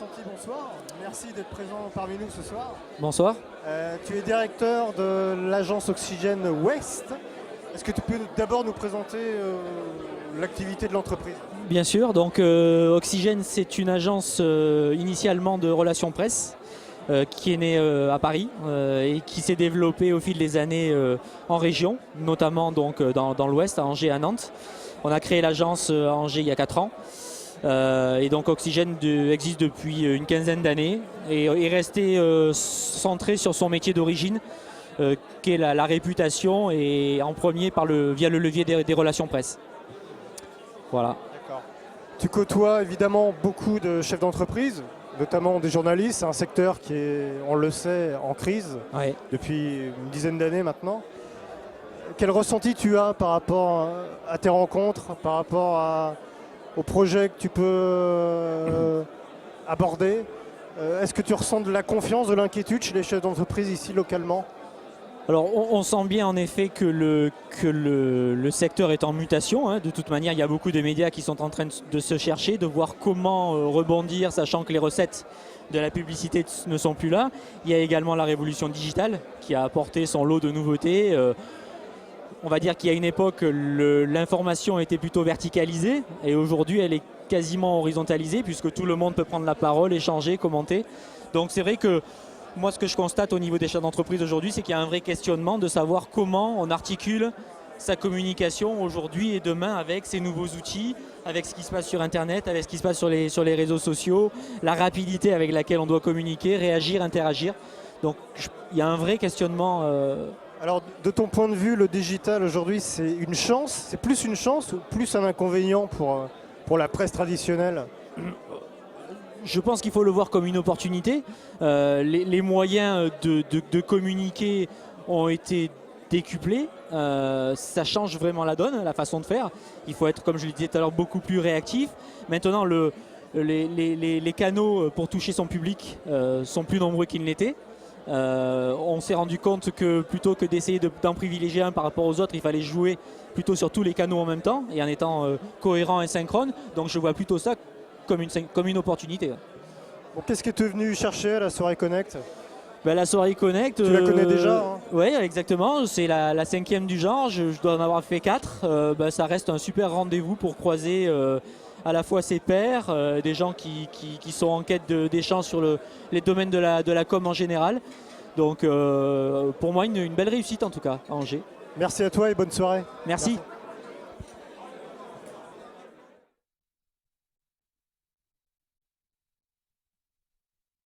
Santi, bonsoir. Merci d'être présent parmi nous ce soir. Bonsoir. Tu es directeur de l'agence Oxygène Ouest. Est-ce que tu peux d'abord nous présenter l'activité de l'entreprise? Bien sûr, donc Oxygène, c'est une agence initialement de relations presse qui est née à Paris et qui s'est développée au fil des années en région, notamment donc, dans l'Ouest, à Angers et à Nantes. On a créé l'agence à Angers il y a 4 ans. Et donc Oxygène existe depuis une quinzaine d'années et est resté centré sur son métier d'origine, qui est la réputation, et en premier via le levier des relations presse. Voilà. D'accord. Tu côtoies évidemment beaucoup de chefs d'entreprise, notamment des journalistes. C'est un secteur qui est, on le sait, en crise depuis une dizaine d'années maintenant. Quel ressenti tu as par rapport à tes rencontres, par rapport aux projets que tu peux aborder? Est-ce que tu ressens de la confiance, de l'inquiétude chez les chefs d'entreprise ici localement? Alors on sent bien en effet que le secteur est en mutation. Hein. De toute manière, il y a beaucoup de médias qui sont en train de se chercher, de voir comment rebondir, sachant que les recettes de la publicité ne sont plus là. Il y a également la révolution digitale qui a apporté son lot de nouveautés. On va dire qu'il y a une époque, l'information était plutôt verticalisée et aujourd'hui elle est quasiment horizontalisée puisque tout le monde peut prendre la parole, échanger, commenter. Donc c'est vrai que moi ce que je constate au niveau des chefs d'entreprise aujourd'hui, c'est qu'il y a un vrai questionnement de savoir comment on articule sa communication aujourd'hui et demain avec ces nouveaux outils, avec ce qui se passe sur Internet, avec ce qui se passe sur les réseaux sociaux, la rapidité avec laquelle on doit communiquer, réagir, interagir. Donc il y a un vrai questionnement. Alors, de ton point de vue, le digital aujourd'hui, c'est une chance? C'est plus une chance ou plus un inconvénient pour la presse traditionnelle? Je pense qu'il faut le voir comme une opportunité. Les moyens de communiquer ont été décuplés. Ça change vraiment la donne, la façon de faire. Il faut être, comme je le disais tout à l'heure, beaucoup plus réactif. Maintenant, les canaux pour toucher son public sont plus nombreux qu'ils ne l'étaient. On s'est rendu compte que plutôt que d'essayer d'en privilégier un par rapport aux autres, il fallait jouer plutôt sur tous les canaux en même temps et en étant cohérent et synchrone. Donc je vois plutôt ça comme une opportunité. Bon, qu'est-ce que tu es venu chercher à la soirée Connect? La soirée Connect, tu la connais déjà, hein? Oui, exactement. C'est la 5e du genre. Je dois en avoir fait 4. Ça reste un super rendez-vous pour croiser à la fois ses pairs, des gens qui sont en quête d'échanges sur les domaines de la com en général. Donc pour moi, une belle réussite en tout cas à Angers. Merci à toi et bonne soirée. Merci.